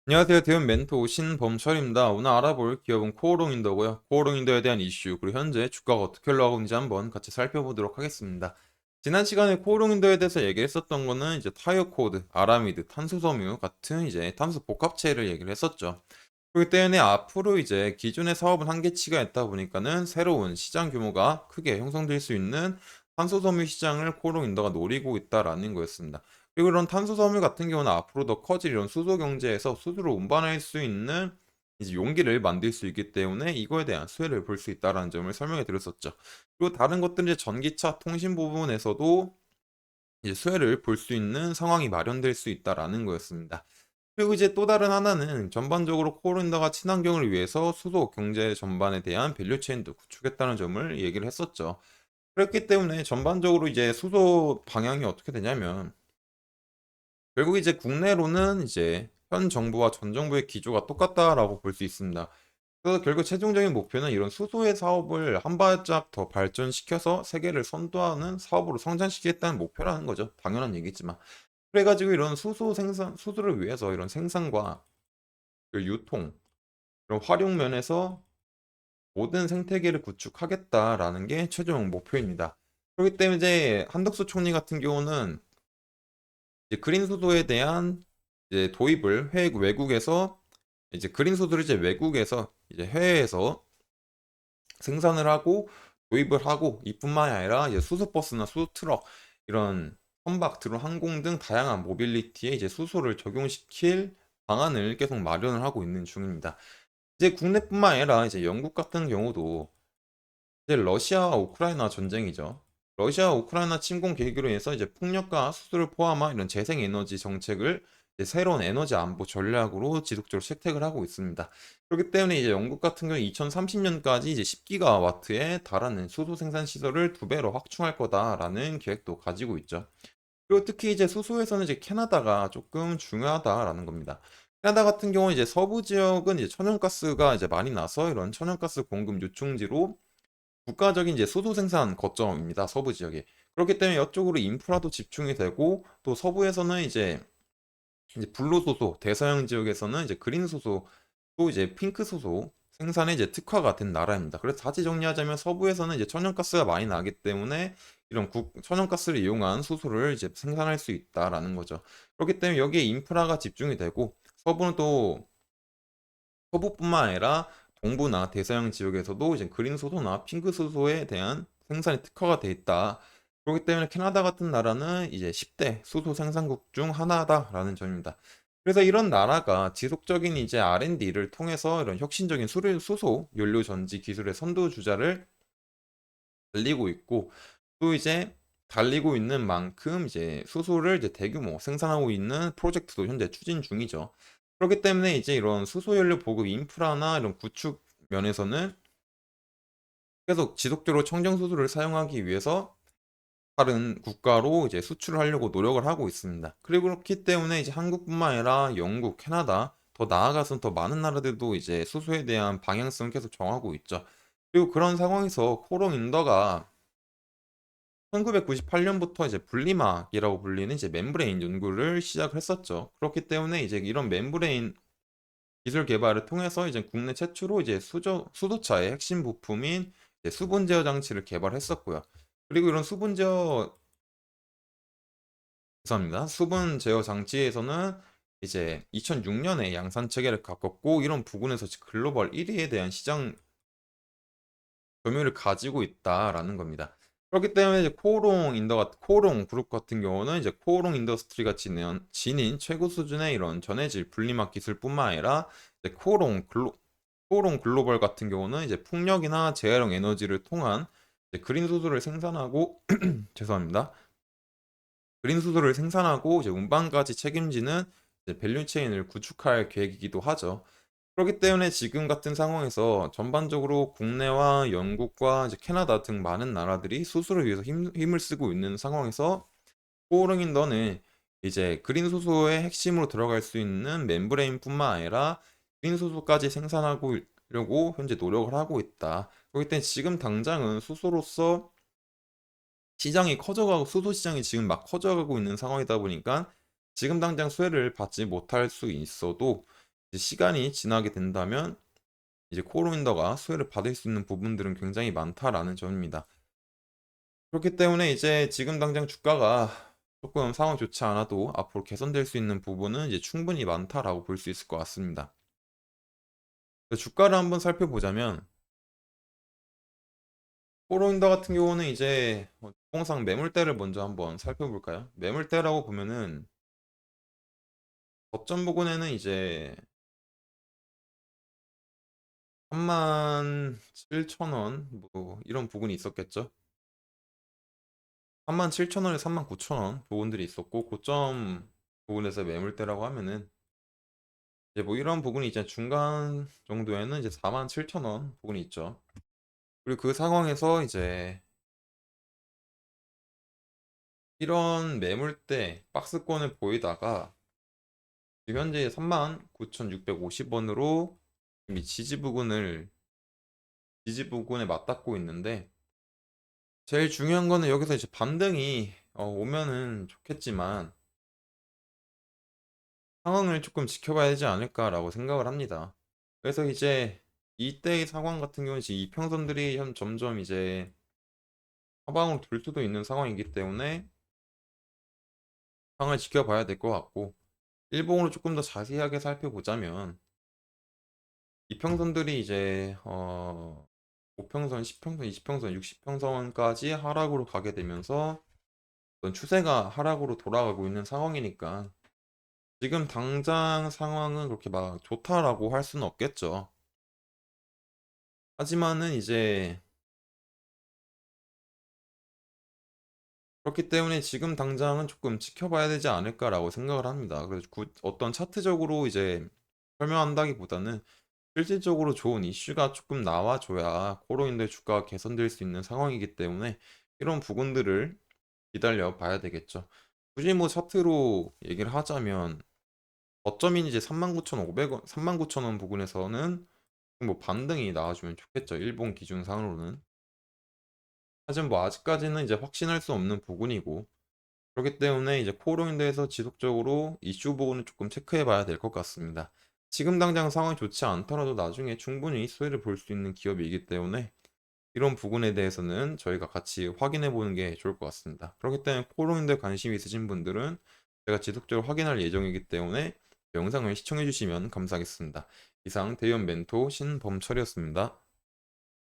안녕하세요. 대은 멘토 신범철입니다. 오늘 알아볼 기업은 코오롱인더고요. 코오롱인더에 대한 이슈, 그리고 현재 주가가 어떻게 흘러가고 있는지 한번 같이 살펴보도록 하겠습니다. 지난 시간에 코오롱인더에 대해서 얘기했었던 거는 이제 타이어 코드, 아라미드, 탄소섬유 같은 이제 탄소 복합체를 얘기를 했었죠. 그렇기 때문에 앞으로 이제 기존의 사업은 한계치가 있다 보니까는 새로운 시장 규모가 크게 형성될 수 있는 탄소섬유 시장을 코오롱인더가 노리고 있다라는 거였습니다. 그리고 이런 탄소섬유 같은 경우는 앞으로 더 커질 이런 수소 경제에서 수소를 운반할 수 있는 이제 용기를 만들 수 있기 때문에 이거에 대한 수혜를 볼 수 있다라는 점을 설명해 드렸었죠. 그리고 다른 것들은 이제 전기차 통신 부분에서도 이제 수혜를 볼 수 있는 상황이 마련될 수 있다라는 거였습니다. 그리고 이제 또 다른 하나는 전반적으로 코오른다가 친환경을 위해서 수소 경제 전반에 대한 밸류체인도 구축했다는 점을 얘기를 했었죠. 그렇기 때문에 전반적으로 이제 수소 방향이 어떻게 되냐면 결국 이제 국내로는 이제 현 정부와 전 정부의 기조가 똑같다라고 볼 수 있습니다. 그래서 결국 최종적인 목표는 이런 수소의 사업을 한 발짝 더 발전시켜서 세계를 선도하는 사업으로 성장시키겠다는 목표라는 거죠. 당연한 얘기지만. 그래가지고 이런 수소 생산, 수소를 위해서 이런 생산과 그 유통, 이런 활용 면에서 모든 생태계를 구축하겠다라는 게 최종 목표입니다. 그렇기 때문에 이제 한덕수 총리 같은 경우는 이제 그린 수소에 대한 이제 도입을 외국에서 이제 그린 수소를 이제 외국에서 이제 해외에서 생산을 하고 도입을 하고 이뿐만이 아니라 이제 수소버스나 수소트럭 이런 선박, 드론, 항공 등 다양한 모빌리티에 이제 수소를 적용시킬 방안을 계속 마련을 하고 있는 중입니다. 이제 국내뿐만 아니라 이제 영국 같은 경우도 이제 러시아와 우크라이나 전쟁이죠. 러시아 우크라이나 침공 계기로 인해서 이제 풍력과 수소를 포함한 이런 재생에너지 정책을 이제 새로운 에너지 안보 전략으로 지속적으로 채택을 하고 있습니다. 그렇기 때문에 이제 영국 같은 경우 2030년까지 이제 10기가와트에 달하는 수소 생산 시설을 두 배로 확충할 거다라는 계획도 가지고 있죠. 그리고 특히 이제 수소에서는 이제 캐나다가 조금 중요하다라는 겁니다. 캐나다 같은 경우는 이제 서부 지역은 이제 천연가스가 이제 많이 나서 이런 천연가스 공급 유충지로 국가적인 이제 수소 생산 거점입니다. 서부 지역에. 그렇기 때문에 이쪽으로 인프라도 집중이 되고 또 서부에서는 이제 불로소소, 대서양 지역에서는 이제 그린 소소, 또 이제 핑크 소소 생산에 이제 특화가 된 나라입니다. 그래서 다시 정리하자면 서부에서는 이제 천연가스가 많이 나기 때문에 이런 천연가스를 이용한 수소를 이제 생산할 수 있다라는 거죠. 그렇기 때문에 여기에 인프라가 집중이 되고 서부는 또 서부뿐만 아니라 동부나 대서양 지역에서도 이제 그린 수소나 핑크 수소에 대한 생산이 특화가 돼 있다. 그렇기 때문에 캐나다 같은 나라는 이제 10대 수소 생산국 중 하나다라는 점입니다. 그래서 이런 나라가 지속적인 이제 R&D를 통해서 이런 혁신적인 수소 연료 전지 기술의 선두주자를 달리고 있고 또 이제 달리고 있는 만큼 이제 수소를 이제 대규모 생산하고 있는 프로젝트도 현재 추진 중이죠. 그렇기 때문에 이제 이런 수소 연료 보급 인프라나 이런 구축 면에서는 계속 지속적으로 청정 수소를 사용하기 위해서 다른 국가로 이제 수출을 하려고 노력을 하고 있습니다. 그리고 그렇기 때문에 이제 한국뿐만 아니라 영국, 캐나다, 더 나아가서는 더 많은 나라들도 이제 수소에 대한 방향성을 계속 정하고 있죠. 그리고 그런 상황에서 코롱 인더가 1998년부터 이제 분리막이라고 불리는 이제 멤브레인 연구를 시작을 했었죠. 그렇기 때문에 이제 이런 멤브레인 기술 개발을 통해서 이제 국내 최초로 이제 수소차의 핵심 부품인 이제 수분 제어 장치를 개발했었고요. 그리고 이런 죄송합니다. 수분 제어 장치에서는 이제 2006년에 양산 체계를 가꿨고 이런 부분에서 글로벌 1위에 대한 시장 점유율을 가지고 있다라는 겁니다. 그렇기 때문에 이제 코오롱 그룹 같은 경우는 이제 코오롱 인더스트리가 지닌 최고 수준의 이런 전해질 분리막 기술뿐만 아니라 이제 코오롱 글로벌 같은 경우는 이제 풍력이나 재활용 에너지를 통한 이제 그린 수소를 생산하고 죄송합니다. 그린 수소를 생산하고 이제 운반까지 책임지는 이제 밸류체인을 구축할 계획이기도 하죠. 그렇기 때문에 지금 같은 상황에서 전반적으로 국내와 영국과 이제 캐나다 등 많은 나라들이 수소를 위해서 힘을 쓰고 있는 상황에서 포옹인더는 이제 그린 수소의 핵심으로 들어갈 수 있는 멤브레인뿐만 아니라 그린 수소까지 생산하려고 현재 노력을 하고 있다. 그렇기 때문에 지금 당장은 수소로서 시장이 커져가고 수소 시장이 지금 막 커져가고 있는 상황이다 보니까 지금 당장 수혜를 받지 못할 수 있어도 이제 시간이 지나게 된다면 이제 코어로윈더가 수혜를 받을 수 있는 부분들은 굉장히 많다라는 점입니다. 그렇기 때문에 이제 지금 당장 주가가 조금 상황 좋지 않아도 앞으로 개선될 수 있는 부분은 이제 충분히 많다라고 볼 수 있을 것 같습니다. 주가를 한번 살펴보자면 코어로윈더 같은 경우는 이제 주봉상 매물대를 먼저 한번 살펴볼까요? 매물대라고 보면은 거점 부근에는 이제 37,000원 뭐 이런 부분이 있었겠죠. 37,000원에 39,000원 부분들이 있었고 고점 부분에서 매물대라고 하면은 이제 뭐 이런 부분이 이제 중간 정도에는 이제 47,000원 부분이 있죠. 그리고 그 상황에서 이제 이런 매물대 박스권을 보이다가 지금 현재 39,650원으로 이미 지지 부근에 맞닿고 있는데 제일 중요한 거는 여기서 이제 반등이 오면은 좋겠지만 상황을 조금 지켜봐야 되지 않을까라고 생각을 합니다. 그래서 이제 이때의 상황 같은 경우는 이제 이평선들이 점점 이제 하방으로 돌 수도 있는 상황이기 때문에 상황을 지켜봐야 될 것 같고 일봉으로 조금 더 자세하게 살펴보자면 이평선들이 이제 5평선, 10평선, 20평선, 60평선까지 하락으로 가게 되면서 어떤 추세가 하락으로 돌아가고 있는 상황이니까 지금 당장 상황은 그렇게 막 좋다라고 할 수는 없겠죠. 하지만은 이제 그렇기 때문에 지금 당장은 조금 지켜봐야 되지 않을까라고 생각을 합니다. 그래서 어떤 차트적으로 이제 설명한다기보다는 실질적으로 좋은 이슈가 조금 나와줘야 코로인대 주가가 개선될 수 있는 상황이기 때문에 이런 부분들을 기다려 봐야 되겠죠. 굳이 뭐 차트로 얘기를 하자면 어쩌면 이제 39,500원, 39,000원 부근에서는 뭐 반등이 나와주면 좋겠죠. 일본 기준상으로는. 하지만 뭐 아직까지는 이제 확신할 수 없는 부분이고 그렇기 때문에 이제 코어로인 대해서 지속적으로 이슈 부분을 조금 체크해 봐야 될 것 같습니다. 지금 당장 상황이 좋지 않더라도 나중에 충분히 수혜를 볼 수 있는 기업이기 때문에 이런 부분에 대해서는 저희가 같이 확인해 보는 게 좋을 것 같습니다. 그렇기 때문에 코어로인대 관심이 있으신 분들은 제가 지속적으로 확인할 예정이기 때문에 영상을 시청해 주시면 감사하겠습니다. 이상 대연 멘토 신범철이었습니다.